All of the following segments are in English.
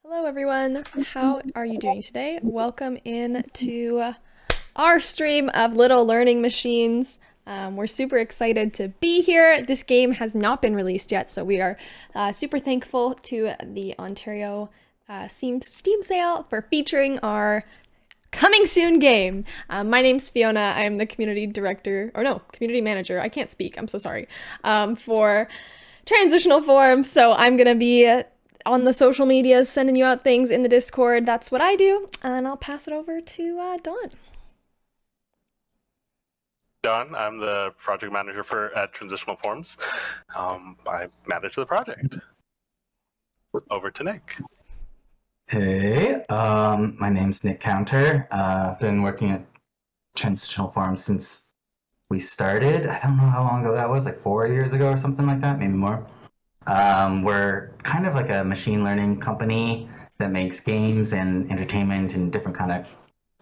Hello, everyone. How are you doing today? Welcome in to our stream of Little Learning Machines. We're super excited to be here. This game has not been released yet, so we are super thankful to the Ontario Steam Sale for featuring our coming soon game. My name's Fiona. I'm the community director, or no, community manager. I can't speak. I'm so sorry. For Transitional Forums. So I'm going to be on the social medias, sending you out things in the Discord. That's what I do. And I'll pass it over to Dawn. Don, I'm the project manager at Transitional Forms. I manage the project. Over to Nick. Hey, my name's Nick Counter. Been working at Transitional Forms since we started. I don't know how long ago that was, like 4 years ago or something like that, maybe more. We're kind of like a machine learning company that makes games and entertainment and different kind of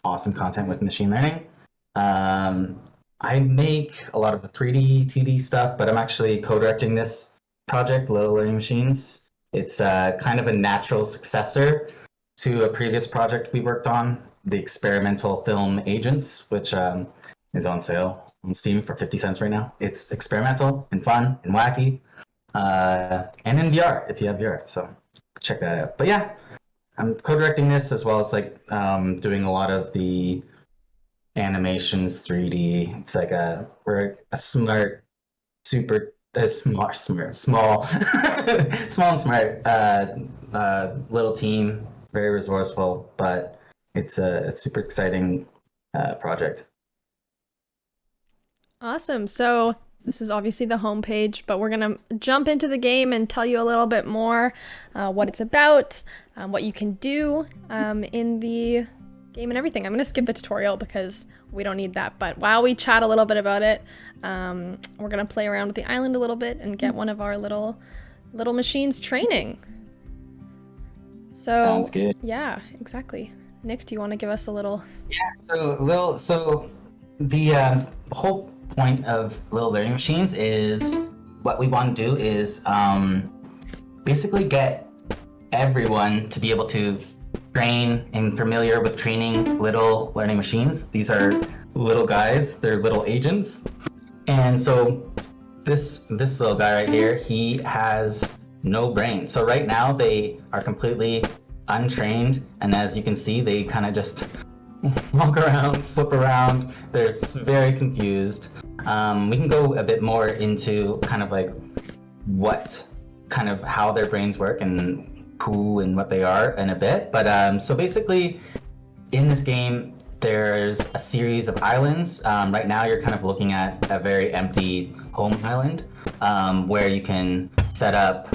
awesome content with machine learning. I make a lot of the 3D, 2D stuff, but I'm actually co-directing this project, Little Learning Machines. It's kind of a natural successor to a previous project we worked on, the experimental film Agents, which is on sale on Steam for 50 cents right now. It's experimental and fun and wacky, and in VR if you have VR, so check that out. But yeah, I'm co-directing this as well as like doing a lot of the animations 3D. It's like we're a smart, super small small and smart little team, very resourceful, but it's a super exciting project. Awesome. So this is obviously the homepage, but we're going to jump into the game and tell you a little bit more what it's about, what you can do in the game and everything. I'm going to skip the tutorial because we don't need that, but while we chat a little bit about it, we're going to play around with the island a little bit and get one of our little machines training. So Sounds good. Yeah, exactly. Nick, do you want to give us a little? Yeah, so the whole point of Little Learning Machines is what we want to do is basically get everyone to be able to train and familiar with training little learning machines. These are little guys, they're little agents. And so this little guy right here, he has no brain. So right now they are completely untrained, and as you can see, they kind of just walk around, flip around. They're very confused. We can go a bit more into kind of like how their brains work and who and what they are in a bit. But so basically in this game, there's a series of islands. Right now you're kind of looking at a very empty home island where you can set up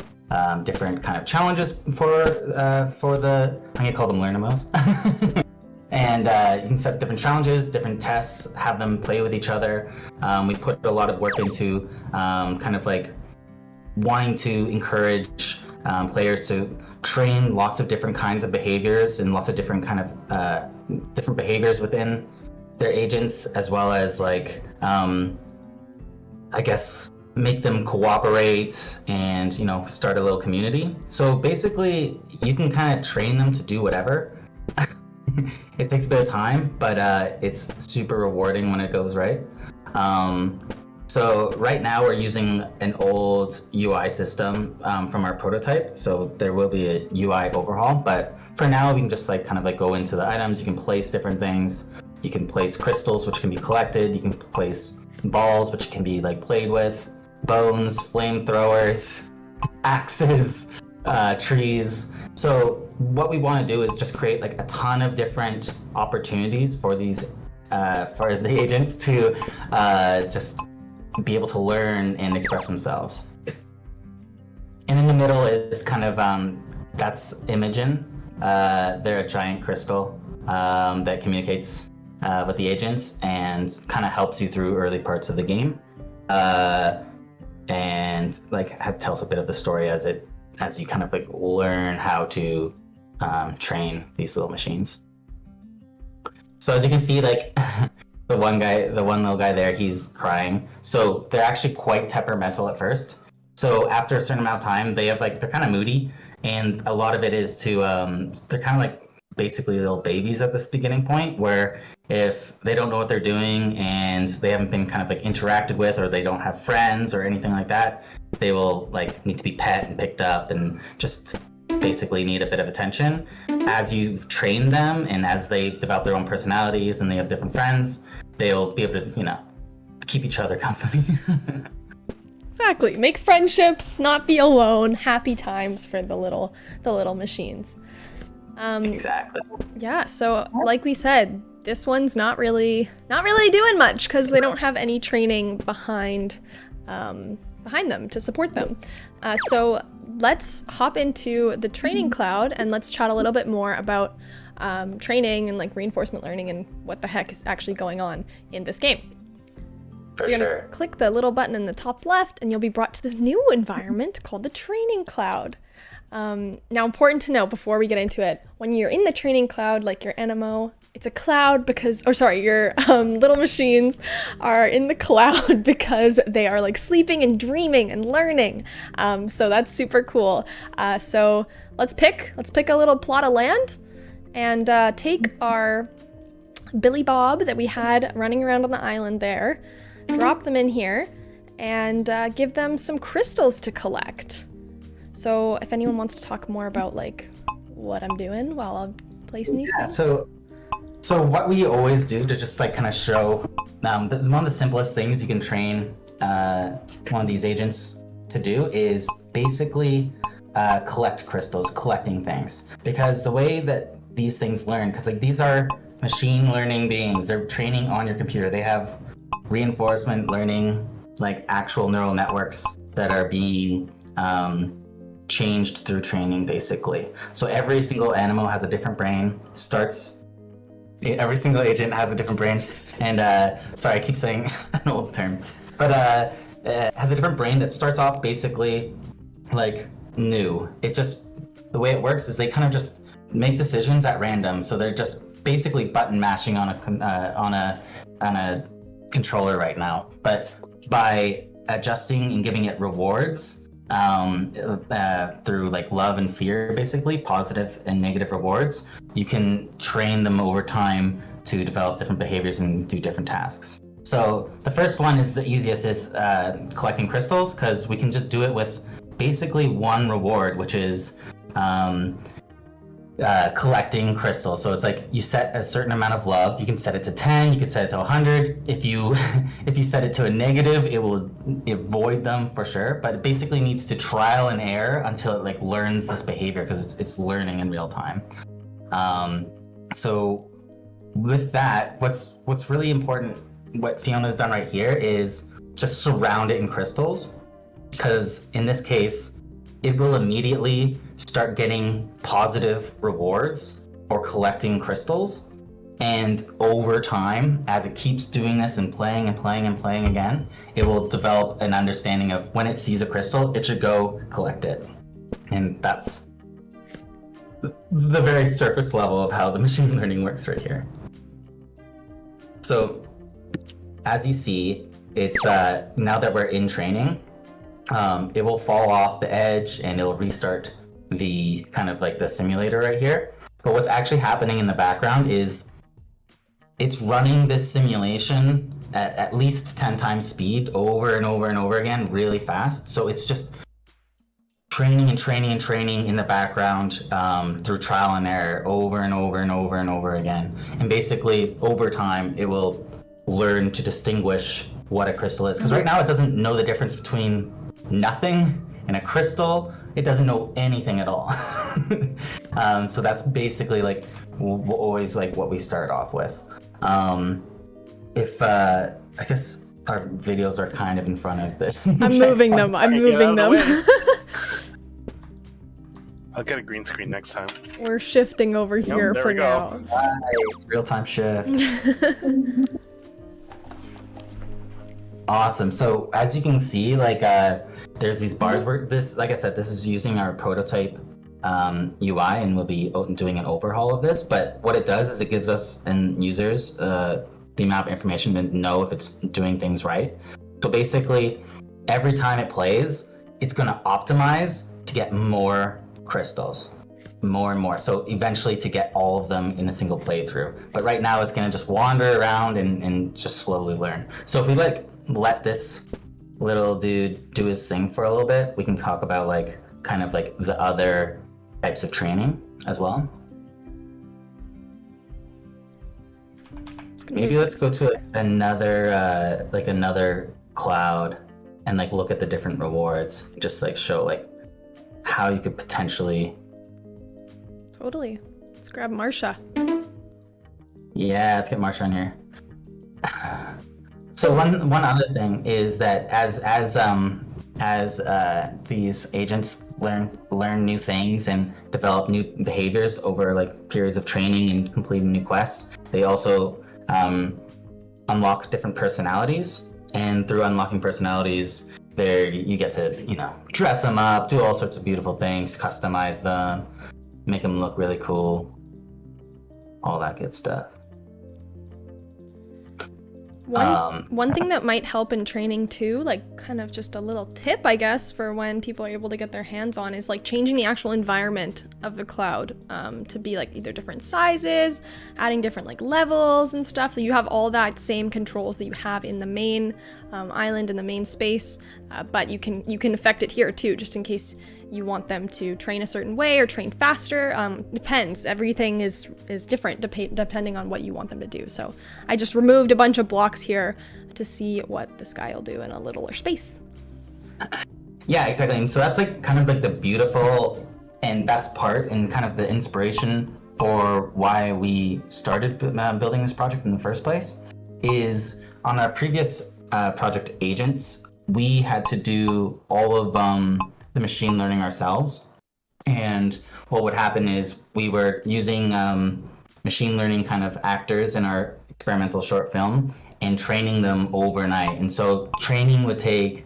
different kind of challenges for the, I'm gonna call them learnamos. And you can set different challenges, different tests, have them play with each other. We put a lot of work into kind of like wanting to encourage players to train lots of different kinds of behaviors and lots of different kind of different behaviors within their agents, as well as like I guess make them cooperate and start a little community. So basically you can kind of train them to do whatever. It takes a bit of time, but it's super rewarding when it goes right. So right now we're using an old UI system from our prototype, so there will be a UI overhaul, but for now we can just like kind of like go into the items. You can place different things. You can place crystals, which can be collected. You can place balls, which can be like played with, bones, flamethrowers, axes, trees. So what we want to do is just create like a ton of different opportunities for these for the agents to just be able to learn and express themselves. And in the middle is kind of that's Imogen. They're a giant crystal that communicates with the agents and kind of helps you through early parts of the game, and like tells a bit of the story as you kind of like learn how to train these little machines. So as you can see, like the one little guy there, he's crying. So they're actually quite temperamental at first. So after a certain amount of time, they're kind of moody, And a lot of it is to they're kind of like basically little babies at this beginning point, where if they don't know what they're doing and they haven't been kind of like interacted with, or they don't have friends or anything like that, they will like need to be pet and picked up and just basically need a bit of attention. As you train them and as they develop their own personalities and they have different friends, they'll be able to, keep each other company. Exactly. Make friendships, not be alone. Happy times for the little machines. Exactly. Yeah, so like we said, this one's not really doing much because they don't have any training behind them to support them. So let's hop into the training cloud and let's chat a little bit more about training and like reinforcement learning and what the heck is actually going on in this game. So you're gonna click the little button in the top left and you'll be brought to this new environment called the training cloud. Now, important to know before we get into it, when you're in the training cloud, like your NMO, it's a cloud your little machines are in the cloud because they are like sleeping and dreaming and learning. So that's super cool. So let's pick a little plot of land and take our Billy Bob that we had running around on the island there, drop them in here, and give them some crystals to collect. So if anyone wants to talk more about like what I'm doing while I'm placing these things. So what we always do to just like kind of show, one of the simplest things you can train one of these agents to do is basically collect crystals, collecting things. Because the way that these things learn, because like these are machine learning beings, they're training on your computer. They have reinforcement learning, like actual neural networks that are being changed through training, basically. So every single animal has a different brain. Every single agent has a different brain, and sorry, I keep saying an old term, but has a different brain that starts off basically like new. It just, the way it works is they kind of just make decisions at random. So they're just basically button mashing on a controller right now. But by adjusting and giving it rewards through like love and fear, basically positive and negative rewards, you can train them over time to develop different behaviors and do different tasks. So the first one is the easiest, is collecting crystals, because we can just do it with basically one reward, which is collecting crystals. So it's like you set a certain amount of love. You can set it to 10, you can set it to 100. If you set it to a negative, it will avoid them for sure, but it basically needs to trial and error until it like learns this behavior, because it's learning in real time. So with that, what's really important, what Fiona's done right here, is just surround it in crystals, because in this case it will immediately start getting positive rewards for collecting crystals. And over time, as it keeps doing this and playing and playing and playing again, it will develop an understanding of when it sees a crystal, it should go collect it. And that's the very surface level of how the machine learning works right here. So as you see, it's now that we're in training, it will fall off the edge and it'll restart the kind of like the simulator right here. But what's actually happening in the background is it's running this simulation at least 10 times speed over and over and over again really fast. So it's just training and training and training in the background through trial and error over and over and over and over again. And basically over time it will learn to distinguish what a crystal is. Because right now it doesn't know the difference between nothing and a crystal. It doesn't know anything at all. So that's basically like always like what we start off with. I guess our videos are kind of in front of this. I'm moving them. I'll get a green screen next time. We're shifting over here there for we go. now. Nice, real-time shift. Awesome. So as you can see, like there's these bars where this, like I said, this is using our prototype UI, and we'll be doing an overhaul of this. But what it does is it gives us and users the amount of information to know if it's doing things right. So basically, every time it plays, it's going to optimize to get more crystals, more and more. So eventually to get all of them in a single playthrough. But right now it's gonna just wander around and just slowly learn. So if we like let this little dude do his thing for a little bit, we can talk about like kind of like the other types of training as well. Maybe let's go to another cloud and like look at the different rewards. Just like show like how you could potentially. Totally. Let's grab Marsha. Yeah, let's get Marsha on here. So one other thing is that as these agents learn new things and develop new behaviors over like periods of training and completing new quests, they also unlock different personalities, and through unlocking personalities, there you get to dress them up, do all sorts of beautiful things, customize them, make them look really cool, all that good stuff. One thing that might help in training too, like kind of just a little tip, I guess, for when people are able to get their hands on, is like changing the actual environment of the cloud to be like either different sizes, adding different like levels and stuff. So you have all that same controls that you have in the main island and the main space, but you can affect it here too, just in case you want them to train a certain way or train faster. Depends. Everything is different depending on what you want them to do. So I just removed a bunch of blocks here to see what this guy will do in a littler space. Yeah, exactly. And so that's like kind of like the beautiful and best part and kind of the inspiration for why we started building this project in the first place is on our previous project Agents, we had to do all of the machine learning ourselves. And what would happen is we were using machine learning kind of actors in our experimental short film and training them overnight. And so training would take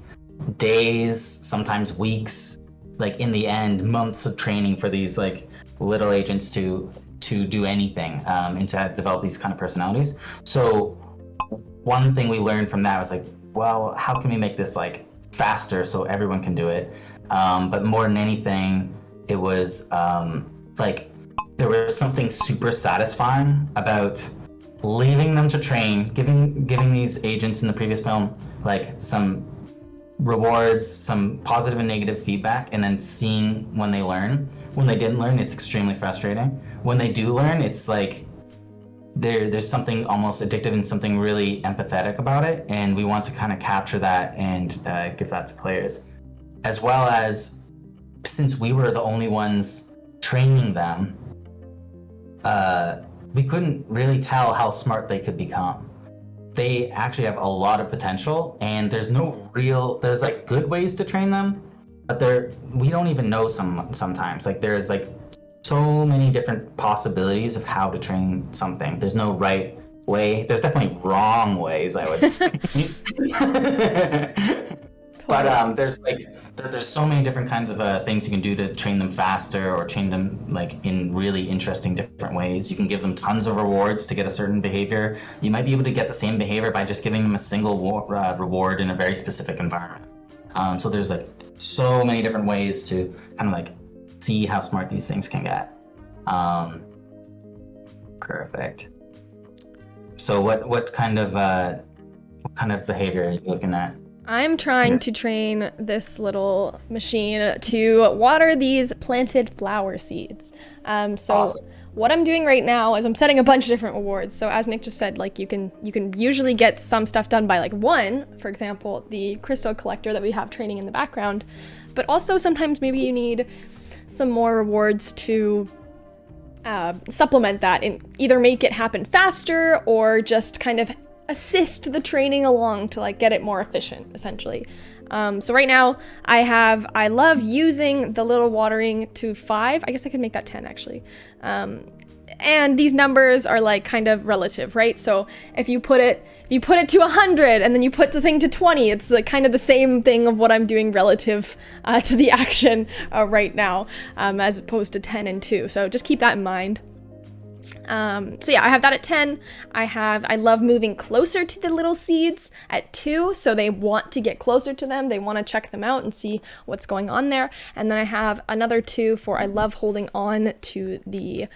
days, sometimes weeks, like in the end, months of training for these like little agents to do anything and to develop these kind of personalities. So one thing we learned from that was like, well, how can we make this like faster so everyone can do it? But more than anything, it was like there was something super satisfying about leaving them to train, giving these agents in the previous film like some rewards, some positive and negative feedback, and then seeing when they learn. When they didn't learn, it's extremely frustrating. When they do learn, it's like there's something almost addictive and something really empathetic about it, and we want to kind of capture that and give that to players. As well as, since we were the only ones training them, we couldn't really tell how smart they could become. They actually have a lot of potential, and there's like good ways to train them, but we don't even know sometimes. Like there's like so many different possibilities of how to train something. There's no right way. There's definitely wrong ways, I would say. But there's so many different kinds of things you can do to train them faster or train them like in really interesting different ways. You can give them tons of rewards to get a certain behavior. You might be able to get the same behavior by just giving them a single reward in a very specific environment. So there's like so many different ways to kind of like see how smart these things can get. Perfect. So what kind of behavior are you looking at? I'm trying to train this little machine to water these planted flower seeds. Awesome. What I'm doing right now is I'm setting a bunch of different rewards. So as Nick just said, like you can usually get some stuff done by like one, for example, the crystal collector that we have training in the background, but also sometimes maybe you need some more rewards to supplement that and either make it happen faster or just kind of assist the training along to like get it more efficient, essentially. So right now I love using the little watering to 5. I guess I could make that 10 actually. And these numbers are like kind of relative, right? So if you put it to 100 and then you put the thing to 20, it's like kind of the same thing of what I'm doing relative to the action right now, as opposed to 10 and 2. So just keep that in mind. So yeah, I have that at 10. I love moving closer to the little seeds at 2. So they want to get closer to them. They want to check them out and see what's going on there. And then I have another 2 for I love holding on to the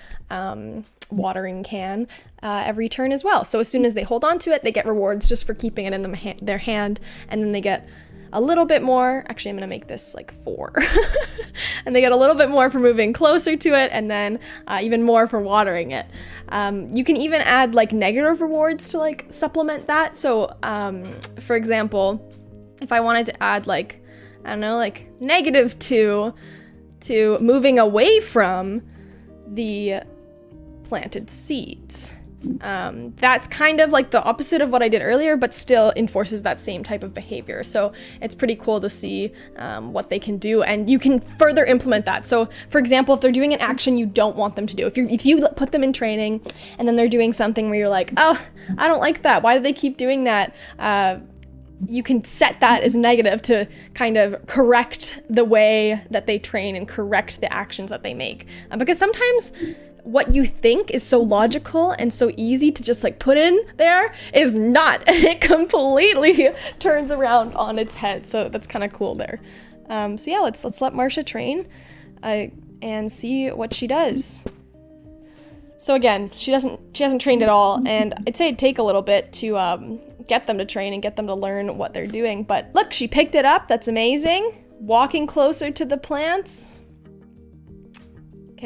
watering can every turn as well. So as soon as they hold on to it, they get rewards just for keeping it in their hand. And then they get a little bit more. Actually, I'm gonna make this like 4. And they get a little bit more for moving closer to it, and then even more for watering it. You can even add like negative rewards to like supplement that. So for example, if I wanted to add like, I don't know, like -2 to moving away from the planted seeds. That's kind of like the opposite of what I did earlier, but still enforces that same type of behavior. So it's pretty cool to see what they can do, and you can further implement that. So for example, if they're doing an action you don't want them to do, if you put them in training and then they're doing something where you're like, oh, I don't like that, why do they keep doing that? You can set that as negative to kind of correct the way that they train and correct the actions that they make. Because sometimes what you think is so logical and so easy to just like put in there is not, and it completely turns around on its head. So that's kind of cool there. So yeah, let's let Marsha train and see what she does. So again, she hasn't trained at all, and I'd say it'd take a little bit to get them to train and get them to learn what they're doing. But look, she picked it up. That's amazing. Walking closer to the plants.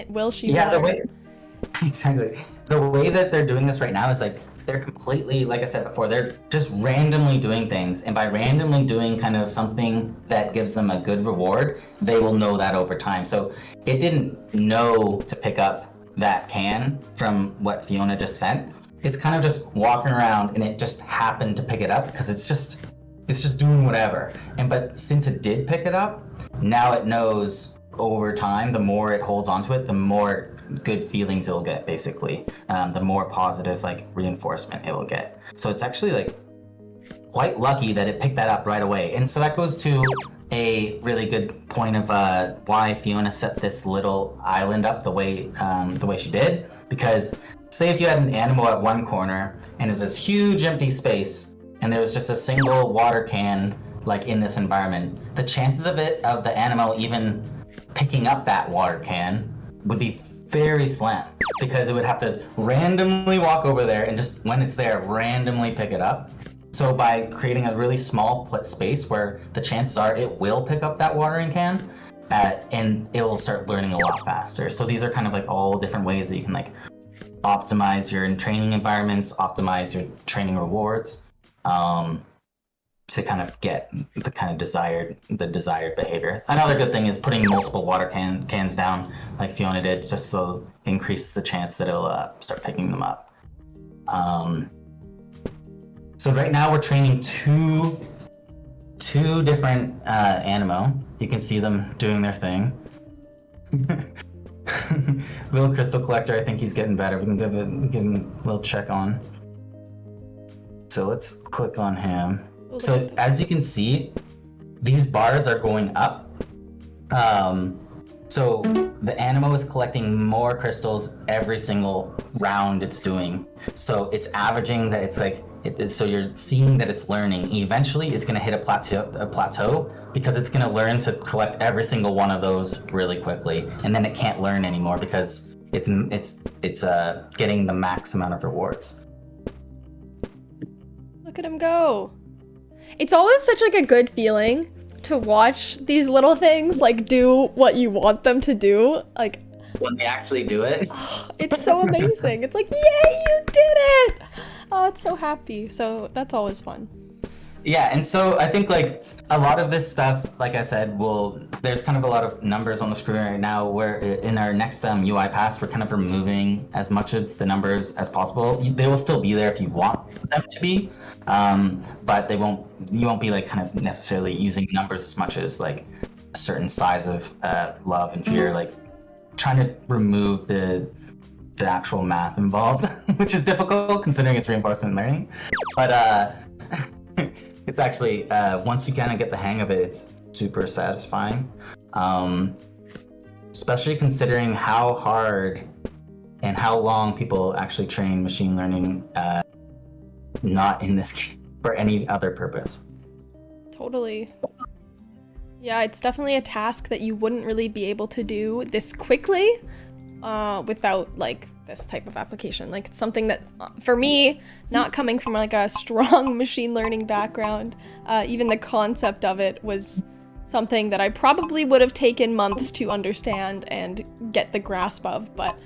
Will she? Yeah, exactly. The way that they're doing this right now is like they're completely, like I said before, they're just randomly doing things. And by randomly doing kind of something that gives them a good reward, they will know that over time. So it didn't know to pick up that can from what Fiona just sent. It's kind of just walking around and it just happened to pick it up because it's just doing whatever. But since it did pick it up, now it knows over time, the more it holds onto it, the more good feelings it'll get, basically. The more positive like reinforcement it will get. So it's actually like quite lucky that it picked that up right away. And so that goes to a really good point of why Fiona set this little island up the way she did. Because say if you had an animal at one corner and there's this huge empty space and there was just a single water can like in this environment, the chances of the animal even picking up that water can would be very slim, because it would have to randomly walk over there and just when it's there randomly pick it up. So by creating a really small space where the chances are it will pick up that watering can, and it will start learning a lot faster. So these are kind of like all different ways that you can like optimize your training environments, optimize your training rewards, to kind of get the kind of desired behavior. Another good thing is putting multiple water cans down, like Fiona did, just so it increases the chance that it'll start picking them up. So right now we're training two different animo. You can see them doing their thing. Little crystal collector, I think he's getting better. We can give him a little check on. So let's click on him. So as you can see, these bars are going up. So the animo is collecting more crystals every single round it's doing. So it's averaging that it's like, so you're seeing that it's learning. Eventually it's gonna hit a plateau because it's gonna learn to collect every single one of those really quickly. And then it can't learn anymore because it's getting the max amount of rewards. Look at him go. It's always such like a good feeling to watch these little things like do what you want them to do. Like when they actually do it. It's so amazing. It's like, yay, you did it! Oh, it's so happy. So that's always fun. Yeah, and so I think like a lot of this stuff, like I said, there's kind of a lot of numbers on the screen right now where in our next UI pass, we're kind of removing as much of the numbers as possible. They will still be there if you want them to be, but you won't be like kind of necessarily using numbers as much as like a certain size of love and fear, like trying to remove the actual math involved, which is difficult considering it's reinforcement learning. But it's actually, once you kind of get the hang of it, it's super satisfying. Especially considering how hard and how long people actually train machine learning, not in this game, for any other purpose. Totally. Yeah, it's definitely a task that you wouldn't really be able to do this quickly without like this type of application. Like it's something that, for me, not coming from like a strong machine learning background, even the concept of it was something that I probably would have taken months to understand and get the grasp of, but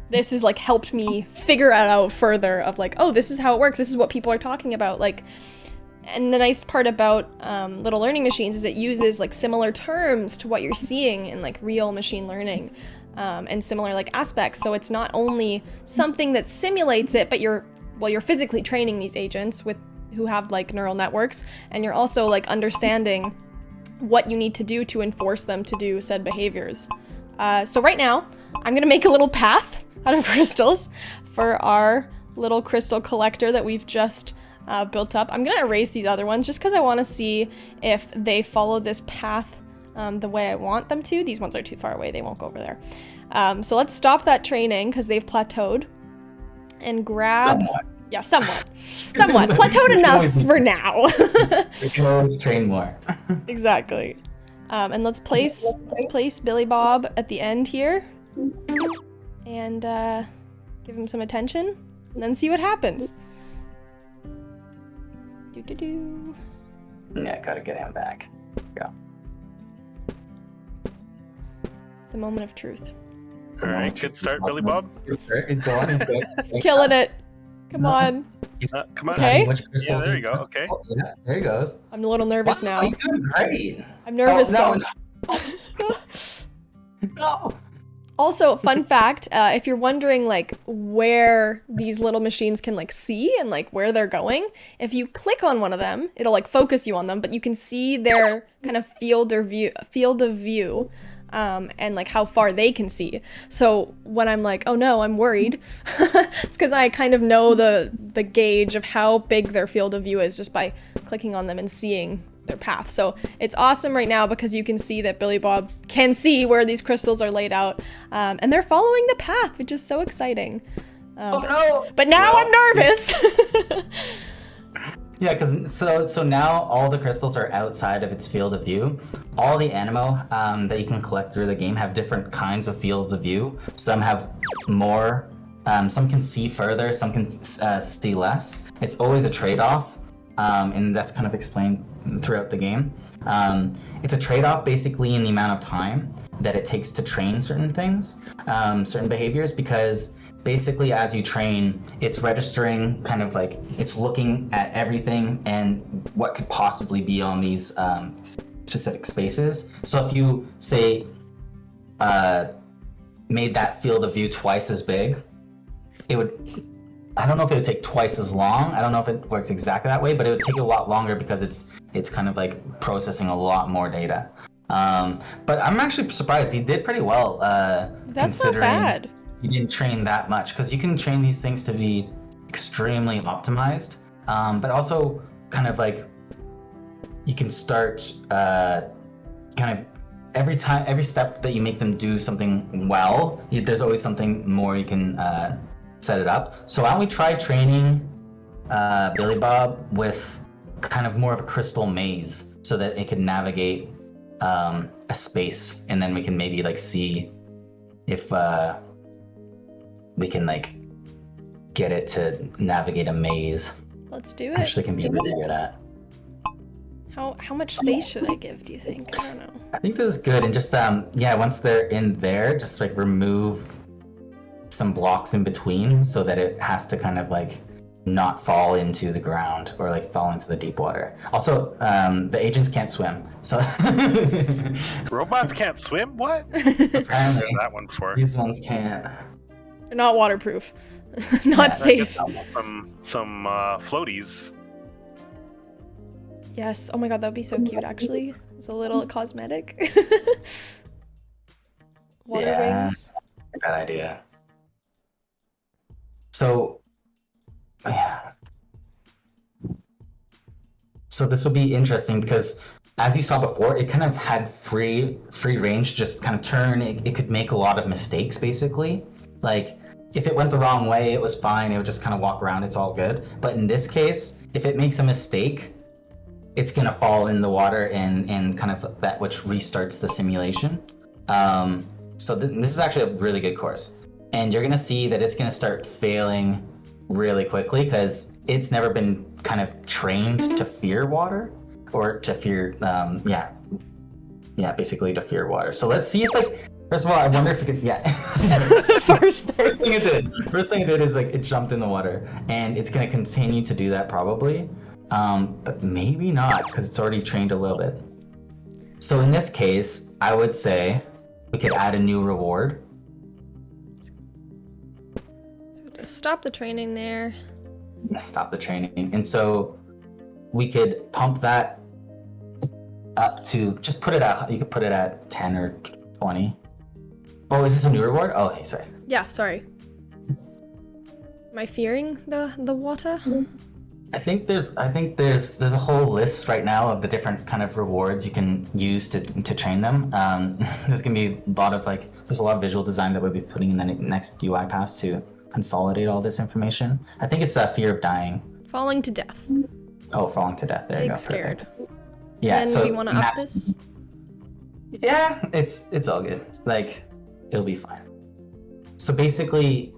this has like helped me figure it out further of like, oh, this is how it works. This is what people are talking about. Like, and the nice part about little learning machines is it uses like similar terms to what you're seeing in like real machine learning, and similar like aspects. So it's not only something that simulates it, but you're physically training these agents who have like neural networks, and you're also like understanding what you need to do to enforce them to do said behaviors. So right now, I'm gonna make a little path out of crystals for our little crystal collector that we've just built up. I'm gonna erase these other ones just because I want to see if they follow this path the way I want them to. These ones are too far away, they won't go over there. So let's stop that training because they've plateaued and grab... Somewhat. Yeah, somewhat. Somewhat. Plateaued enough for now. We can always train more. Exactly. And let's place Billy Bob at the end here and give him some attention and then see what happens. Do. Yeah, gotta get him back. Yeah. It's the moment of truth. All right, good start, Billy Bob. He's going. He's good. He's killing it. Come on. Come on. Okay. Yeah, there you go. Okay. Yeah, there he goes. I'm a little nervous Wow, now. he's doing great. I'm nervous no, though. No. Also, fun fact, if you're wondering like where these little machines can like see and like where they're going, if you click on one of them, it'll like focus you on them, but you can see their kind of field of view, and like how far they can see. So when I'm like, oh no, I'm worried, it's because I kind of know the gauge of how big their field of view is just by clicking on them and seeing their path. So it's awesome right now because you can see that Billy Bob can see where these crystals are laid out, and they're following the path, which is so exciting. But now I'm nervous. Yeah, because so now all the crystals are outside of its field of view. All the animo that you can collect through the game have different kinds of fields of view. Some have more, some can see further, some can see less. It's always a trade-off, and that's kind of explained throughout the game. It's a trade-off basically in the amount of time that it takes to train certain things, certain behaviors, because basically as you train, it's registering kind of like, it's looking at everything and what could possibly be on these specific spaces. So if you say made that field of view twice as big, it would, I don't know if it would take twice as long. I don't know if it works exactly that way, but it would take a lot longer because it's kind of like processing a lot more data. But I'm actually surprised he did pretty well. That's not bad. You didn't train that much, because you can train these things to be extremely optimized, but also kind of like you can start kind of every step that you make them do something well, there's always something more you can set it up. So why don't we try training Billy Bob with kind of more of a crystal maze so that it can navigate a space, and then we can maybe like see if we can like get it to navigate a maze. Let's do it. Actually can be really good at. How much space should I give, do you think? I don't know. I think this is good, and just yeah, once they're in there, just like remove some blocks in between so that it has to kind of like not fall into the ground or like fall into the deep water. Also, the agents can't swim, so Robots can't swim? What? apparently That one before. these ones can't. They're not waterproof. Not safe. Some floaties. Yes. Oh my god, that would be so cute actually. It's a little cosmetic. Water Yeah. wings. Bad idea. So, yeah. So this will be interesting because, as you saw before, it kind of had free range, just kind of turn. It could make a lot of mistakes, basically. Like, if it went the wrong way, it was fine. It would just kind of walk around. It's all good. But in this case, if it makes a mistake, it's going to fall in the water and kind of that which restarts the simulation. So this is actually a really good course. And you're going to see that it's going to start failing really quickly because it's never been kind of trained to fear water or to fear, basically to fear water. So let's see if, like, first of all, I wonder if it could, First thing it did is, like, it jumped in the water, and it's going to continue to do that probably, but maybe not because it's already trained a little bit. So in this case, I would say we could add a new reward. So just stop the training there. Stop the training. And so we could pump that up to, just put it at, you could put it at 10 or 20. Oh, is this a new reward? Oh, hey, sorry. Yeah, sorry. Am I fearing the water? I think there's a whole list right now of the different kind of rewards you can use to train them. There's gonna be a lot of, like, there's a lot of visual design that we'll be putting in the next UI pass to consolidate all this information. I think it's fear of dying. Falling to death. Oh, falling to death. There you go. Scared. Perfect. Yeah. And so do you want to up this? Yeah, it's all good. Like, it'll be fine. So basically,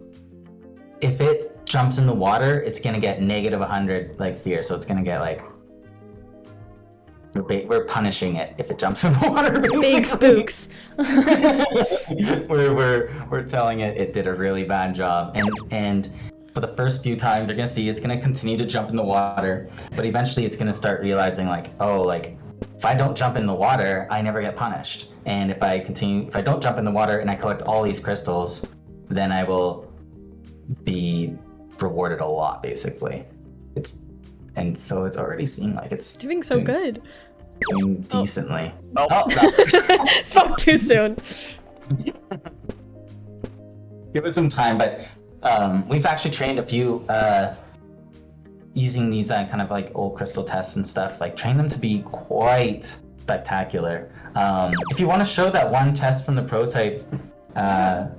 if it jumps in the water, it's gonna get negative 100 like fear. So it's gonna get, like, we're punishing it if it jumps in the water. Basically. Big spooks. we're telling it did a really bad job, and for the first few times you're gonna see it's gonna continue to jump in the water, but eventually it's gonna start realizing, like, oh, like, if I don't jump in the water, I never get punished, and if I don't jump in the water and I collect all these crystals, then I will be rewarded a lot, basically. And so it's already seemed like it's Doing so good. doing decently. Oh. No. Spoke too soon. Give it some time, but we've actually trained a few using these kind of, like, old crystal tests and stuff, like, train them to be quite spectacular. If you want to show that one test from the prototype,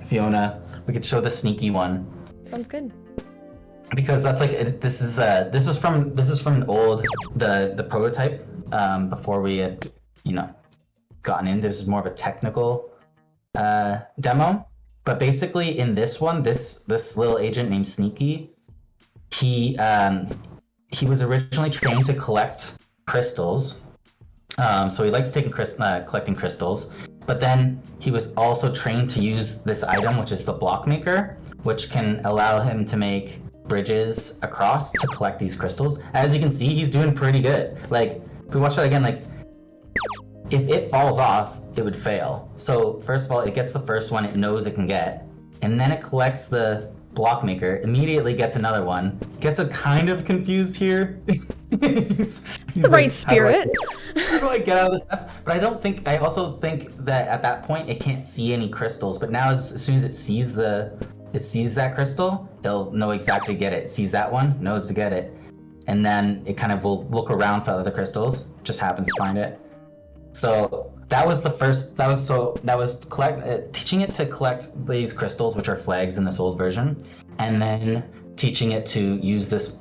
Fiona, we could show the sneaky one. Sounds good. Because that's, like, this is from an old the prototype before we had, gotten in. This is more of a technical demo, but basically in this one, this little agent named Sneaky, he was originally trained to collect crystals, so he likes collecting crystals, but then he was also trained to use this item, which is the block maker, which can allow him to make bridges across to collect these crystals. As you can see, he's doing pretty good. Like, if we watch that again, like, if it falls off, it would fail. So first of all, it gets the first one it knows it can get, and then it collects the block maker, immediately gets another one, gets a kind of confused here. he's The right spirit. How do I get out of this mess? But I also think that at that point it can't see any crystals, but now as soon as it sees that crystal, it'll know exactly to get it. It sees that one, knows to get it, and then it kind of will look around for other crystals, just happens to find it. So teaching it to collect these crystals, which are flags in this old version, and then teaching it to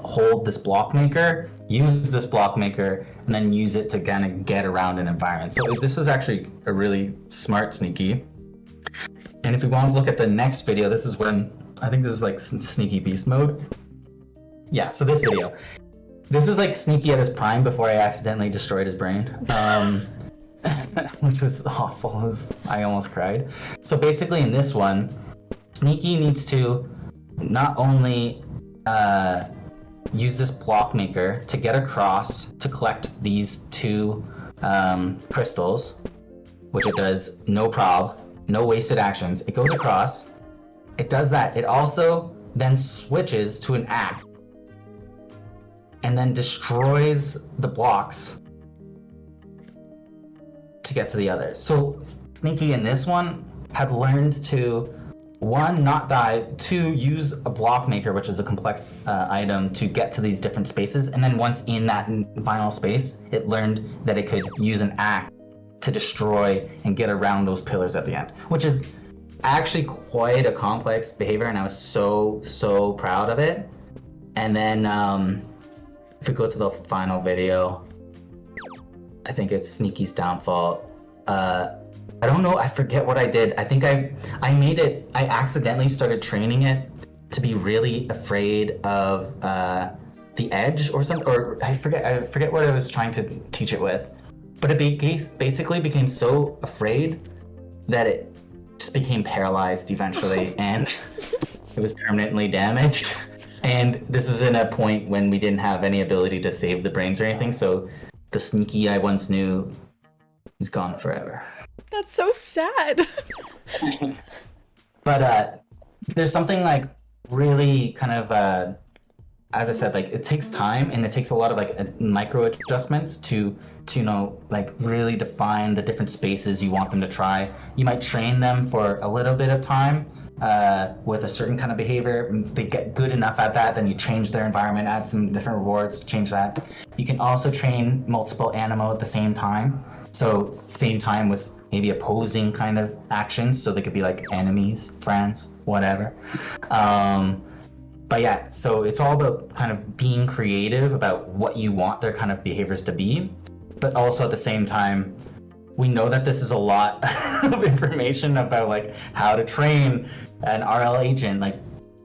hold this block maker, and then use it to kind of get around an environment. So this is actually a really smart Sneaky. And if we want to look at the next video, this is when, I think this is like Sneaky Beast mode. Yeah, so this video. This is like Sneaky at his prime before I accidentally destroyed his brain. Which was awful. I almost cried. So basically in this one, Sneaky needs to not only use this block maker to get across to collect these two crystals, which it does no prob, no wasted actions. It goes across, it does that. It also then switches to an axe and then destroys the blocks to get to the other. So Sneaky in this one had learned to, one, not die, two, use a block maker, which is a complex item, to get to these different spaces, and then once in that final space, it learned that it could use an axe to destroy and get around those pillars at the end, which is actually quite a complex behavior, and I was so proud of it. And then if we go to the final video, I think it's Sneaky's downfall. I don't know, I forget what I did. I think I made it, I accidentally started training it to be really afraid of the edge or something, or I forget what I was trying to teach it with. But it basically became so afraid that it just became paralyzed eventually, and it was permanently damaged. And this was in a point when we didn't have any ability to save the brains or anything, so the Sneaky I once knew is gone forever. That's so sad. But there's something like really kind of, as I said, like it takes time and it takes a lot of like micro adjustments to like really define the different spaces you want them to try. You might train them for a little bit of time with a certain kind of behavior. They get good enough at that, then you change their environment, add some different rewards, change that. You can also train multiple Animo at the same time. So same time with maybe opposing kind of actions, so they could be like enemies, friends, whatever. But yeah, so it's all about kind of being creative about what you want their kind of behaviors to be, but also at the same time, we know that this is a lot of information about like how to train an RL agent. Like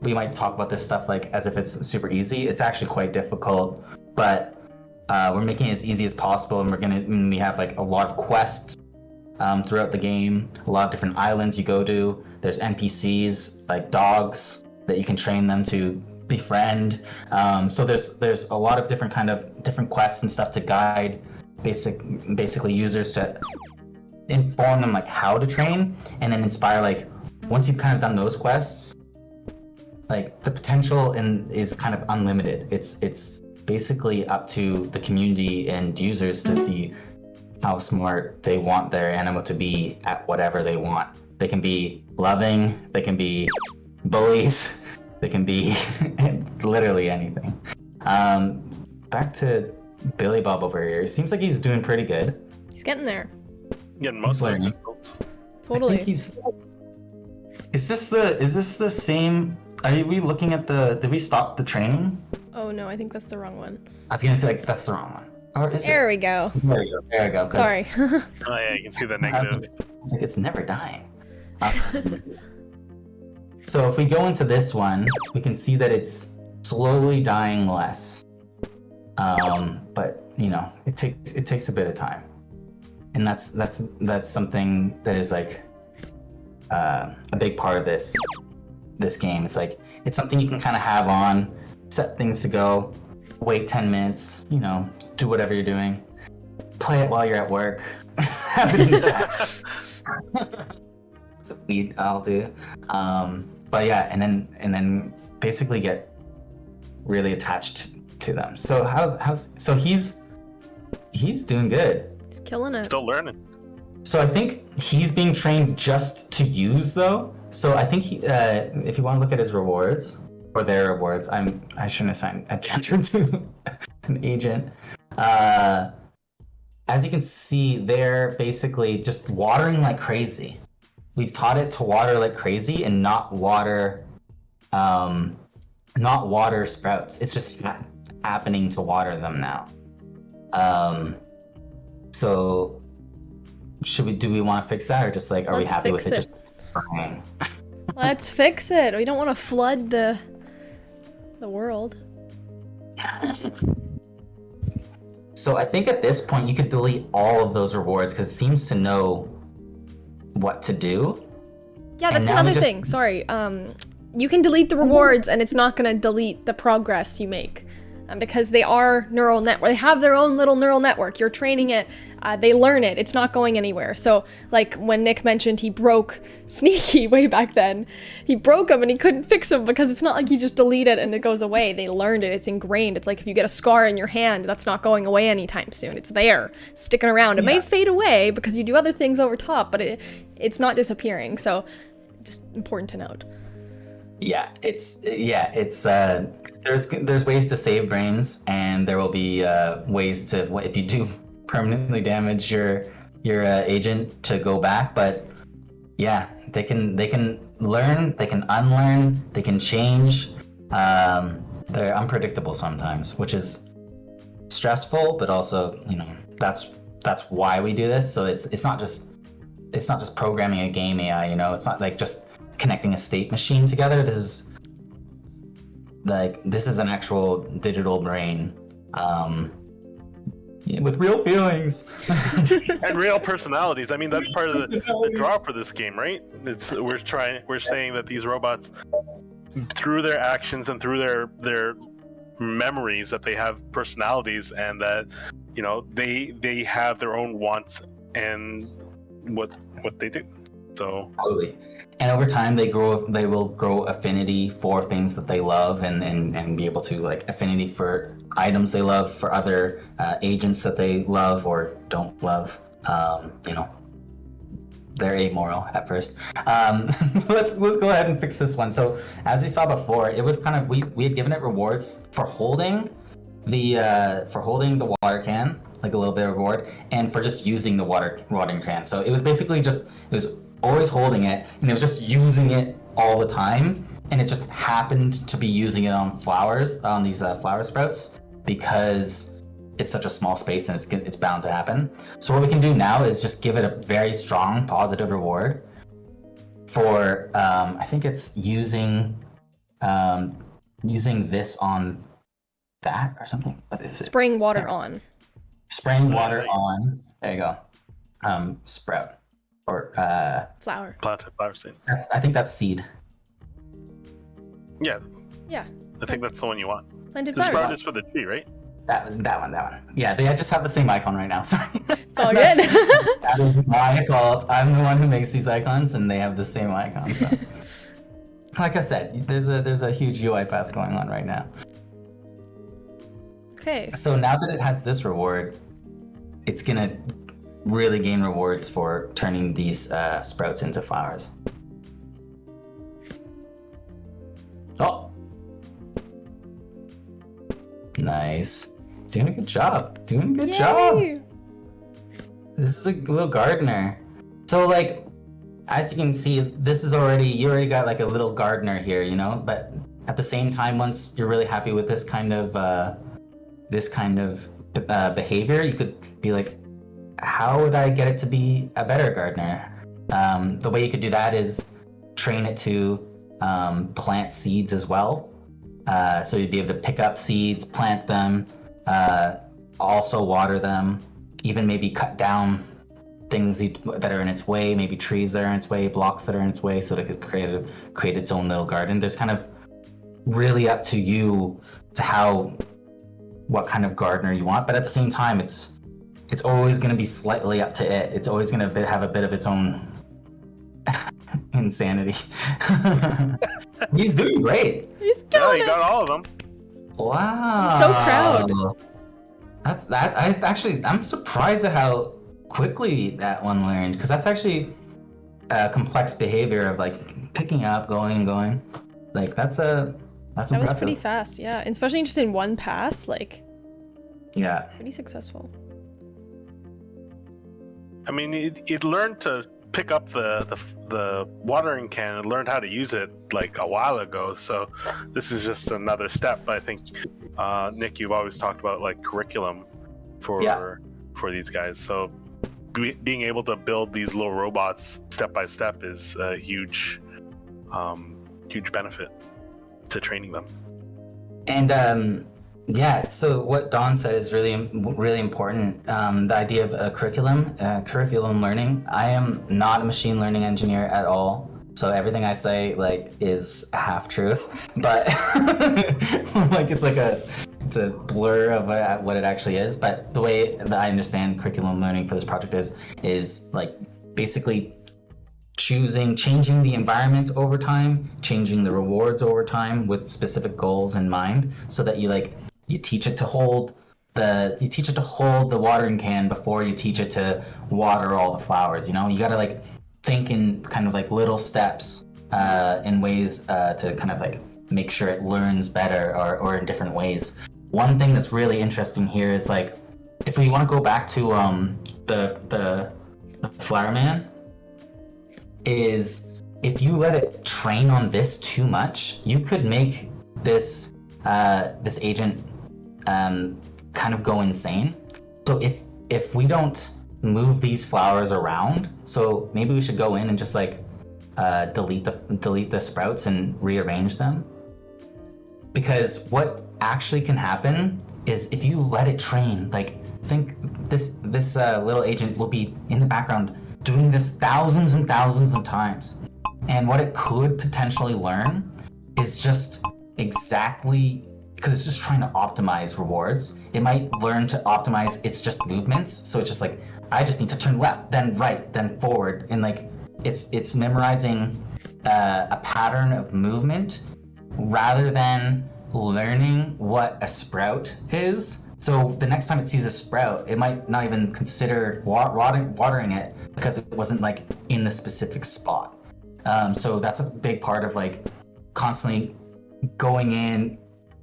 we might talk about this stuff like as if it's super easy. It's actually quite difficult, but we're making it as easy as possible, and we have like a lot of quests throughout the game, a lot of different islands you go to. There's NPCs like dogs that you can train them to befriend. So there's a lot of different quests and stuff to guide basically users to inform them like how to train, and then inspire like once you've kind of done those quests, like the potential is kind of unlimited. It's basically up to the community and users to see how smart they want their Animo to be at whatever they want. They can be loving, they can be bullies, they can be literally anything. Back to Billy Bob over here. Seems like he's doing pretty good. He's getting there. Getting most of the learning. crystals. Totally. I think is this the same? Are we looking at did we stop the training? Oh no, I think that's the wrong one. I was gonna say like that's the wrong one. Or is There we go. There we go. There we go. Sorry. Oh yeah, you can see the negative. It's like it's never dying. So if we go into this one, we can see that it's slowly dying less. But you know, it takes a bit of time, and that's something that is like a big part of this game. It's like it's something you can kind of have on, set things to go, wait 10 minutes, you know, do whatever you're doing, play it while you're at work. Have it in the back. That's what I'll do. But yeah, and then basically get really attached to them. So so he's doing good. He's killing it. Still learning. So I think he's being trained just to use though. So I think if you want to look at his rewards or their rewards, I shouldn't assign a gender to an agent. As you can see, they're basically just watering like crazy. We've taught it to water like crazy and not water sprouts. It's just happening to water them now. So do we want to fix that, or just like are we happy with it just burning? Let's fix it. We don't want to flood the world. So I think at this point you could delete all of those rewards because it seems to know what to do. Yeah, that's another thing. Sorry. You can delete the rewards and it's not going to delete the progress you make. Because they are neural network. They have their own little neural network. You're training it. They learn it. It's not going anywhere. So, like when Nick mentioned he broke Sneaky way back then, he broke him and he couldn't fix him because it's not like you just delete it and it goes away. They learned it. It's ingrained. It's like if you get a scar in your hand, that's not going away anytime soon. It's there, sticking around. It may fade away because you do other things over top, but it's not disappearing. So, just important to note. It's there's ways to save brains, and there will be ways to, if you do permanently damage your agent, to go back. But yeah, they can learn, they can unlearn, they can change. They're unpredictable sometimes, which is stressful, but also, that's why we do this. So it's not just programming a game AI, it's not like just connecting a state machine together. This is an actual digital brain, with real feelings and real personalities. I mean, that's part of the draw for this game, right? We're saying that these robots, through their actions and through their memories, that they have personalities, and that they have their own wants and what they do. So totally. And over time, they will grow affinity for things that they love, and be able to like affinity for items they love, for other agents that they love or don't love. They're amoral at first. Let's go ahead and fix this one. So as we saw before, it was kind of we had given it rewards for holding the water can, like a little bit of reward, and for just using the watering can. So it was basically it was always holding it, and it was just using it all the time, and it just happened to be using it on these flower sprouts, because it's such a small space and it's bound to happen. So what we can do now is just give it a very strong positive reward for I think it's using this on that or something. What is it? Spraying water on. Spraying water on. There you go. Sprout or Flower. planted flower seed. I think that's seed. Yeah, Yeah. I think that's the one you want. Planted The flowers. sprout is for the tree, right? That one. Yeah, they just have the same icon right now. Sorry. It's all good. That is my fault. I'm the one who makes these icons, and they have the same icon. So, like I said, there's a huge UI pass going on right now. Okay. So now that it has this reward, it's gonna really gain rewards for turning these sprouts into flowers. Oh, nice. Doing a good job. Yay! This is a little gardener. So like, as you can see, you already got like a little gardener here, but at the same time, once you're really happy with this kind of behavior, you could be like, how would I get it to be a better gardener? The way you could do that is train it to plant seeds as well. So you'd be able to pick up seeds, plant them, also water them, even maybe cut down things that are in its way, maybe trees that are in its way, blocks that are in its way, so that it could create its own little garden. There's kind of really up to you to what kind of gardener you want, but at the same time, it's always going to be slightly up to it. It's always going to have a bit of its own insanity. He's doing great. He's Yeah, killing you it. got all of them. Wow. I'm so proud. I'm surprised at how quickly that one learned, because that's actually a complex behavior of like picking up, going. Like that's That impressive. was pretty fast, yeah. And especially just in one pass, like Yeah. pretty successful. I mean, it learned to pick up the watering can and learned how to use it like a while ago. So this is just another step. I think, Nick, you've always talked about like curriculum for these guys. So being able to build these little robots step by step is a huge benefit to training them. And so what Don said is really important. The idea of a curriculum learning. I am not a machine learning engineer at all, so everything I say like is a half truth. But like it's a blur of what it actually is. But the way that I understand curriculum learning for this project is like basically changing the environment over time, changing the rewards over time with specific goals in mind, so that you teach it to hold the watering can before you teach it to water all the flowers. You gotta like think in kind of like little steps in ways to kind of like make sure it learns better or in different ways. One thing that's really interesting here is like, if we want to go back to the flower man, is if you let it train on this too much, you could make this this agent kind of go insane. So if we don't move these flowers around, so maybe we should go in and just like delete the sprouts and rearrange them. Because what actually can happen is if you let it train, like think this little agent will be in the background doing this thousands and thousands of times. And what it could potentially learn is just exactly, because it's just trying to optimize rewards. It might learn to optimize its just movements. So it's just like, I just need to turn left, then right, then forward. And like, it's memorizing a pattern of movement rather than learning what a sprout is. So the next time it sees a sprout, it might not even consider watering it because it wasn't like in the specific spot. So that's a big part of like constantly going in,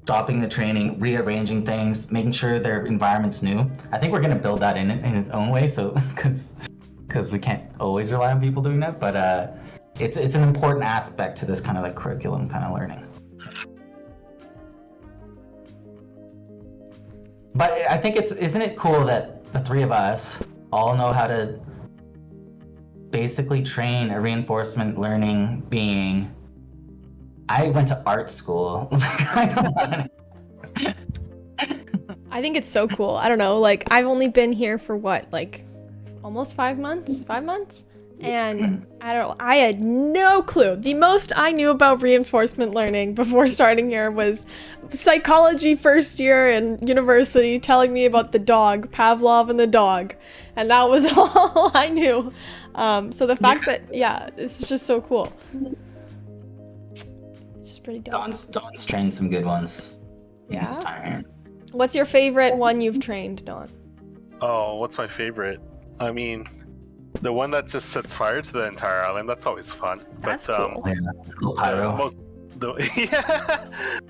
stopping the training, rearranging things, making sure their environment's new. I think we're gonna build that in its own way, so because we can't always rely on people doing that, but it's an important aspect to this kind of like curriculum kind of learning. But I think isn't it cool that the three of us all know how to basically train a reinforcement learning being. I went to art school. I think it's so cool. I don't know, like I've only been here for what, like almost 5 months? 5 months? And I had no clue. The most I knew about reinforcement learning before starting here was psychology first year in university telling me about the dog, Pavlov and the dog. And that was all I knew. So the fact that, it's just so cool. It's just pretty dope. Dawn's trained some good ones. Yeah. This time here. What's your favorite one you've trained, Dawn? Oh, what's my favorite? I mean, the one that just sets fire to the entire island, that's always fun. That's but, cool.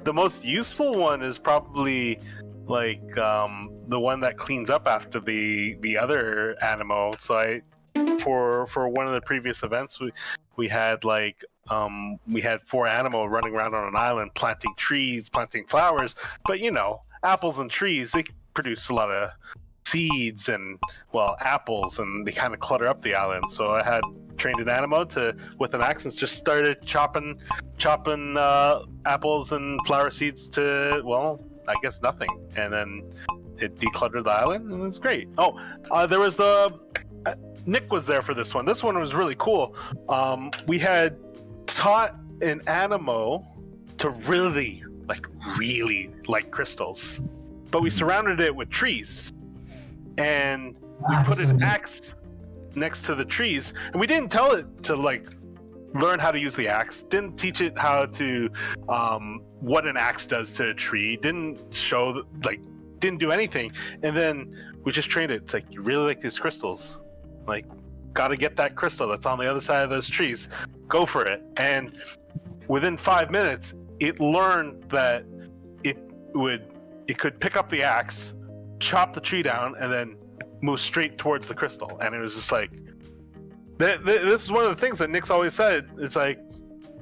the most useful one is probably like the one that cleans up after the other animo. So for one of the previous events we had like we had 4 animo running around on an island planting trees, planting flowers, but you know, apples and trees, they produce a lot of seeds and apples, and they kind of clutter up the island. So I had trained an animo to with an axe and just started chopping apples and flower seeds to I guess nothing, and then it decluttered the island and it was great. There was Nick was there for this one. This one was really cool. We had taught an animo to really like crystals, but we surrounded it with trees. And we put an axe next to the trees, and we didn't tell it to like learn how to use the axe. Didn't teach it how to what an axe does to a tree. Didn't show didn't do anything. And then we just trained it. It's like, you really like these crystals, like gotta get that crystal that's on the other side of those trees. Go for it. And within 5 minutes, it learned that it could pick up the axe, chop the tree down, and then move straight towards the crystal. And it was just like, this is one of the things that Nick's always said. It's like,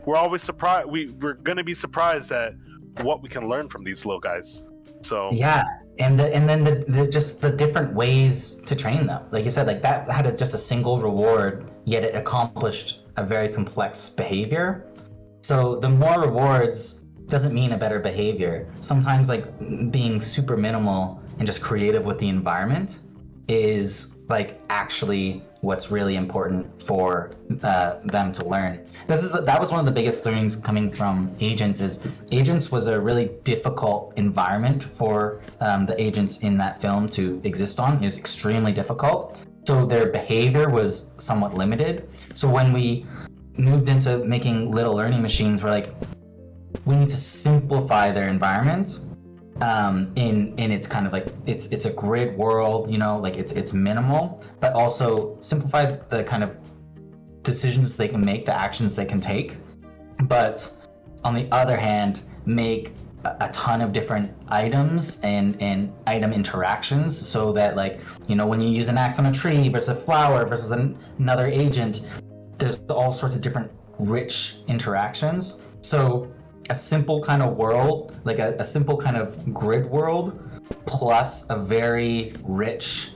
we're always surprised. We're gonna be surprised at what we can learn from these little guys. So yeah, and then the different ways to train them. Like you said, like that had just a single reward, yet it accomplished a very complex behavior. So the more rewards doesn't mean a better behavior. Sometimes like being super minimal and just creative with the environment is like actually what's really important for them to learn. That was one of the biggest learnings coming from Agents. Is Agents was a really difficult environment for the agents in that film to exist on. It was extremely difficult. So their behavior was somewhat limited. So when we moved into making little learning machines, we're like, we need to simplify their environment. In its kind of like it's a grid world, you know, like it's minimal, but also simplify the kind of decisions they can make, the actions they can take. But on the other hand, make a ton of different items and item interactions, so that, like, you know, when you use an axe on a tree versus a flower versus another agent, there's all sorts of different rich interactions. So a simple kind of world, like a simple kind of grid world, plus a very rich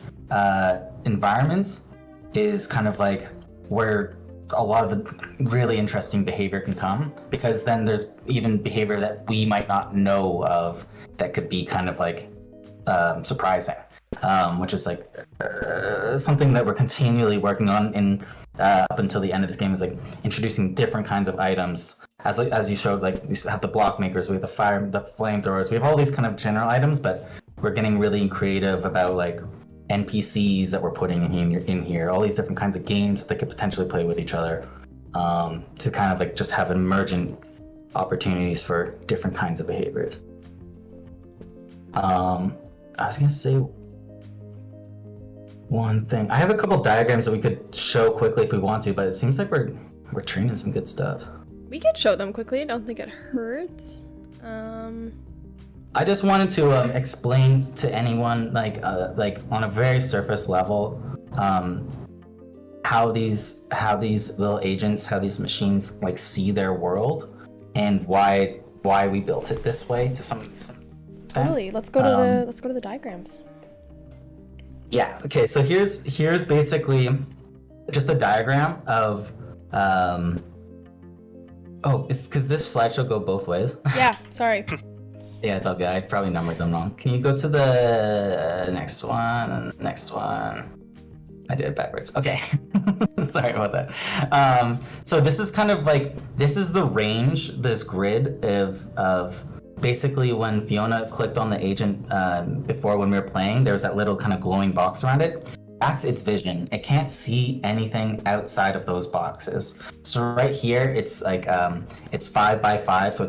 environment is kind of like where a lot of the really interesting behavior can come, because then there's even behavior that we might not know of that could be kind of like surprising, which is like something that we're continually working on in up until the end of this game, is like introducing different kinds of items. As you showed, like we have the block makers, we have the flamethrowers, we have all these kind of general items, but we're getting really creative about like NPCs that we're putting in here, all these different kinds of games that they could potentially play with each other, to kind of like just have emergent opportunities for different kinds of behaviors. I was gonna say one thing. I have a couple diagrams that we could show quickly if we want to, but it seems like we're training some good stuff. We could show them quickly. I don't think it hurts. I just wanted to explain to anyone, like on a very surface level, how these little agents, how these machines like see their world, and why we built it this way to some extent. Totally. Let's go to the diagrams. Yeah. Okay. So here's basically just a diagram of. Oh, it's because this slideshow go both ways. Yeah. Sorry. Yeah, it's all good. I probably numbered them wrong. Can you go to the next one and next one? I did it backwards. Okay. Sorry about that. So this is kind of like, this is the range, this grid of basically when Fiona clicked on the agent before when we were playing, there was that little kind of glowing box around it. That's its vision. It can't see anything outside of those boxes. So right here, it's like, it's 5 by 5. So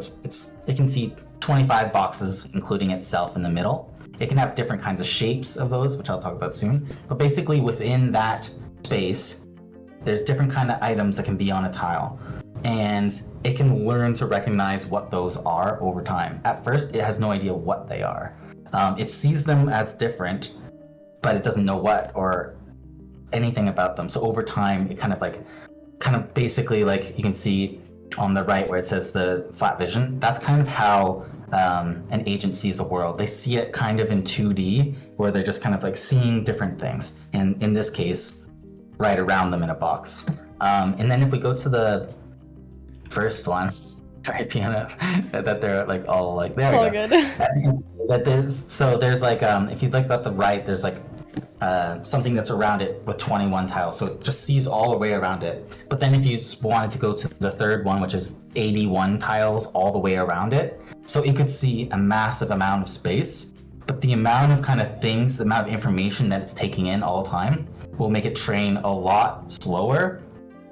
it can see 25 boxes, including itself in the middle. It can have different kinds of shapes of those, which I'll talk about soon. But basically within that space, there's different kind of items that can be on a tile. And it can learn to recognize what those are over time. At first, it has no idea what they are. It sees them as different, but it doesn't know what or anything about them. So over time, it kind of basically, like you can see on the right where it says the flat vision, that's kind of how an agent sees the world. They see it kind of in 2D, where they're just kind of like seeing different things. And in this case, right around them in a box. And then if we go to the first one, right, piano, that they're like all like, there we go. Good. As you can see, that there's like, if you look at the right, there's like something that's around it with 21 tiles, so it just sees all the way around it. But then if you wanted to go to the third one, which is 81 tiles all the way around it, so it could see a massive amount of space, but the amount of kind of things, the amount of information that it's taking in all the time will make it train a lot slower,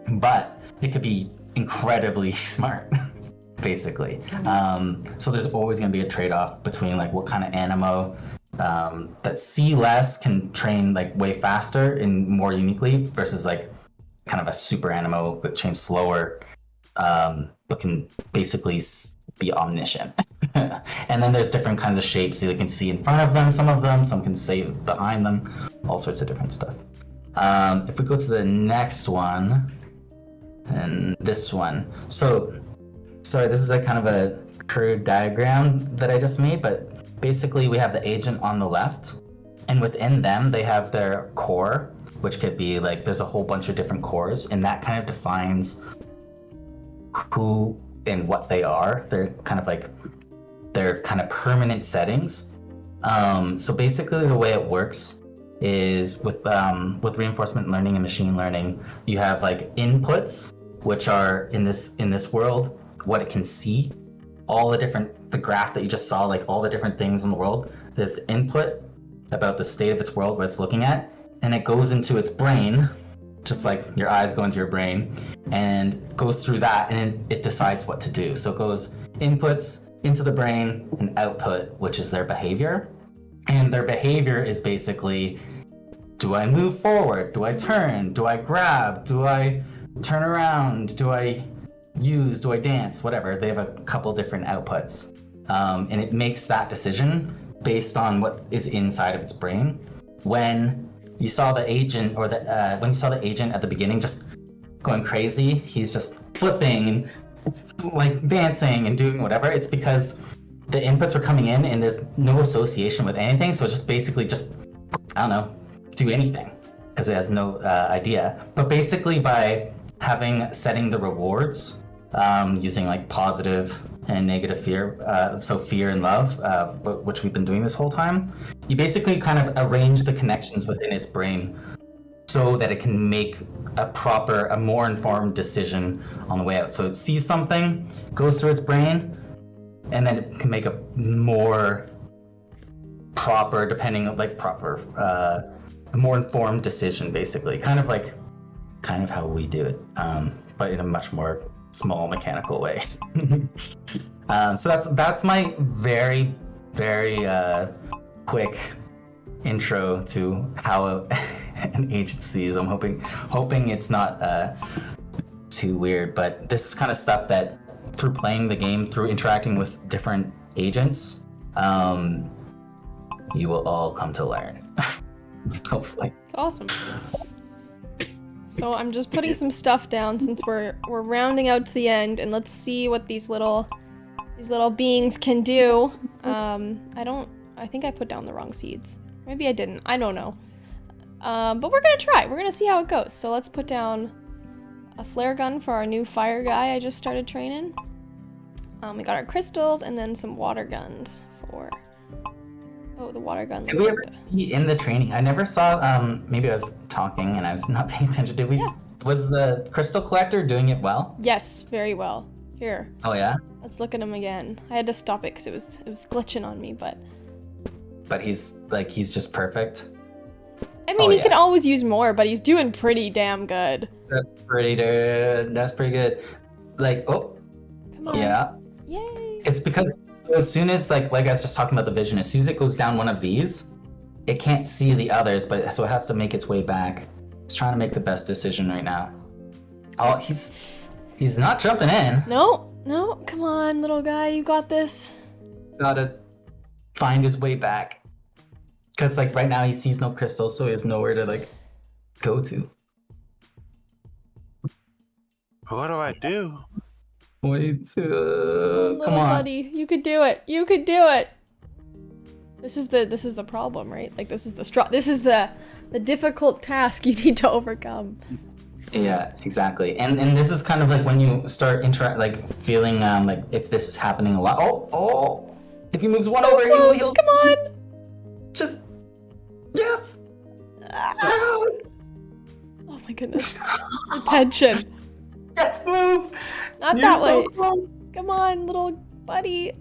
but it could be incredibly smart. Basically. So there's always going to be a trade-off between like what kind of animo that see less can train like way faster and more uniquely versus like kind of a super animo that trains slower, but can basically be omniscient. And then there's different kinds of shapes, so you can see in front of them, some can see behind them, all sorts of different stuff. If we go to the next one, and this one, so sorry, this is a kind of a crude diagram that I just made, but basically we have the agent on the left, and within them they have their core, which could be like, there's a whole bunch of different cores, and that kind of defines who and what they are. They're kind of permanent settings. So basically the way it works is with reinforcement learning and machine learning, you have like inputs, which are in this world, what it can see, all the graph that you just saw, like all the different things in the world. There's the input about the state of its world, what it's looking at, and it goes into its brain, just like your eyes go into your brain, and goes through that, and it decides what to do. So it goes inputs into the brain and output, which is their behavior. And their behavior is basically, do I move forward? Do I turn? Do I grab? Do I turn around? Do I dance? Whatever. They have a couple different outputs. And it makes that decision based on what is inside of its brain. When you saw the agent at the beginning just going crazy. He's just flipping and like dancing and doing whatever. It's because the inputs are coming in and there's no association with anything. So it's just basically just, I don't know, do anything because it has no idea. But basically by setting the rewards, using like positive and negative fear, so fear and love, which we've been doing this whole time, you basically kind of arrange the connections within its brain so that it can make a more informed decision on the way out. So it sees something, goes through its brain, and then it can make a more proper, a more informed decision, basically. Kind of how we do it, but in a much more small mechanical way. So that's my very, very quick intro to how an agency is. I'm hoping it's not too weird, but this is kind of stuff that through playing the game, through interacting with different agents, you will all come to learn. Hopefully. It's awesome. So I'm just putting some stuff down since we're rounding out to the end, and let's see what these little beings can do. I think I put down the wrong seeds. Maybe I didn't. I don't know. But we're gonna try. We're gonna see how it goes. So let's put down a flare gun for our new fire guy I just started training. We got our crystals and then some water guns for... Oh, the water gun. Did we ever see in the training? I never saw, maybe I was talking and I was not paying attention. Was the crystal collector doing it well? Yes, very well. Here. Oh yeah? Let's look at him again. I had to stop it because it was glitching on me, but... But he's just perfect? I mean, he can always use more, but he's doing pretty damn good. That's pretty good. That's pretty good. Like, oh. Come on. Yeah. Yay. It's because as soon as, like I was just talking about the vision, as soon as it goes down one of these, it can't see the others, so it has to make its way back. It's trying to make the best decision right now. Oh, he's not jumping in. No, come on, little guy, you got this. Gotta find his way back. Because, like, right now he sees no crystals, so he has nowhere to, like, go to. What do I do? Wait, Little come on. buddy, you could do it. You could do it. This is the problem, right? Like, this is the difficult task you need to overcome. Yeah, exactly. And this is kind of like when you start feeling like if this is happening a lot. Oh! If he moves one So over, close, he'll come on. just yes. Oh my goodness. Attention. Yes, move. Not You're that so way. close. Come on, little buddy.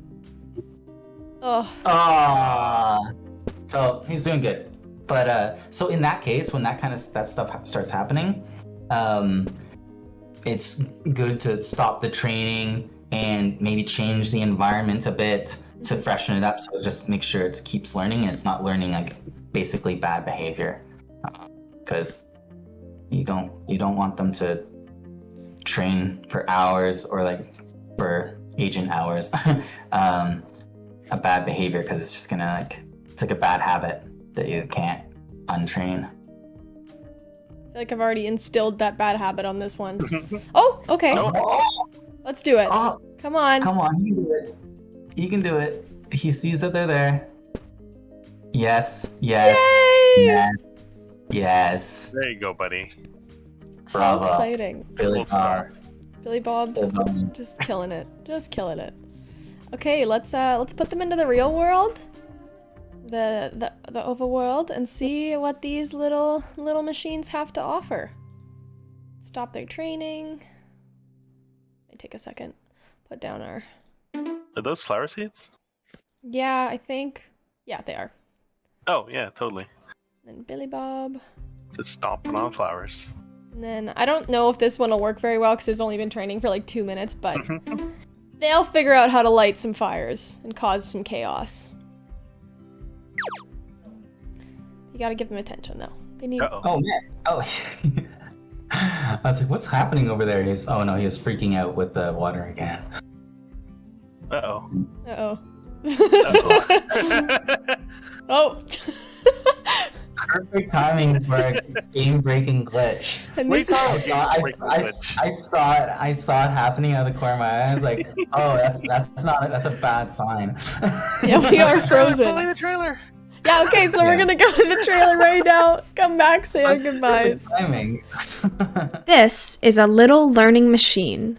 Oh. Ah. So he's doing good. But so in that case, when that stuff starts happening, it's good to stop the training and maybe change the environment a bit to freshen it up. So just make sure it keeps learning and it's not learning like basically bad behavior, because you don't want them to train for hours or like for agent hours a bad behavior, because it's just gonna it's like a bad habit that you can't untrain. I feel like I've already instilled that bad habit on this one. Oh, okay. Oh, Let's do it. oh, Come on. come on, you can do it. You can do it. He sees that they're there. Yes, yes, Yay! yes, yes. There you go, buddy. How Bravo. exciting. Billy Full star. Billy Bob's Billy Bob. just killing it. Just killing it. Okay, let's put them into the real world. The overworld, and see what these little machines have to offer. Stop their training. Let me take a second. Put down our... Are those flower seeds? Yeah, I think. Yeah, they are. Oh, yeah, totally. Then Billy Bob. Just stomping on flowers. And then I don't know if this one will work very well because it's only been training for like 2 minutes, but they'll figure out how to light some fires and cause some chaos. You gotta give them attention though. They need. Uh-oh. Oh man. Oh. I was like, what's happening over there? He is freaking out with the water again. Uh-oh. Uh-oh. Uh-oh. Oh. perfect timing for a game-breaking glitch. And Wait this till I saw, I saw it happening out of the corner of my eye. I was like, "Oh, that's a bad sign." Yeah, we are frozen. Play the trailer. Yeah, okay, so we're Yeah. gonna go to the trailer right now. Come back, say our That's goodbyes. perfect timing. This is a little learning machine.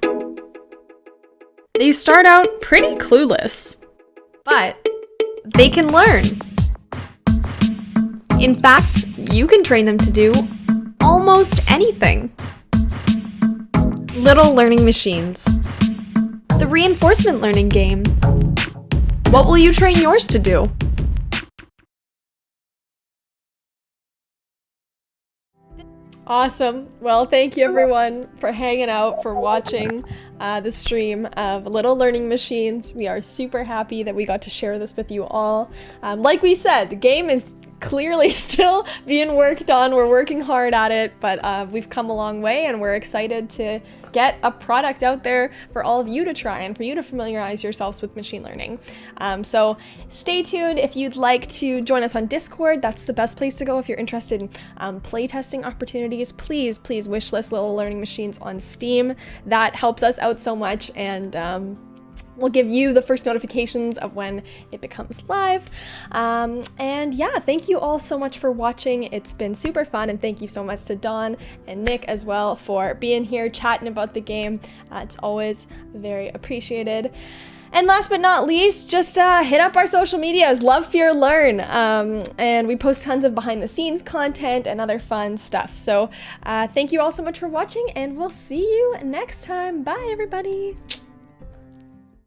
They start out pretty clueless, but they can learn. In fact, you can train them to do almost anything. Little learning machines. The reinforcement learning game. What will you train yours to do? Awesome. Well, thank you everyone for hanging out, for watching the stream of Little Learning Machines. We are super happy that we got to share this with you all. Like we said, the game is clearly still being worked on. We're working hard at it, but we've come a long way and we're excited to get a product out there for all of you to try and for you to familiarize yourselves with machine learning. So stay tuned. If you'd like to join us on Discord, that's the best place to go if you're interested in playtesting opportunities. Please wishlist Little Learning Machines on Steam. That helps us out so much, and we'll give you the first notifications of when it becomes live. And yeah, thank you all so much for watching. It's been super fun, and thank you so much to Dawn and Nick as well for being here chatting about the game. It's always very appreciated. And last but not least, just hit up our social medias, Love, Fear, Learn. And we post tons of behind the scenes content and other fun stuff. So thank you all so much for watching, and we'll see you next time. Bye, everybody.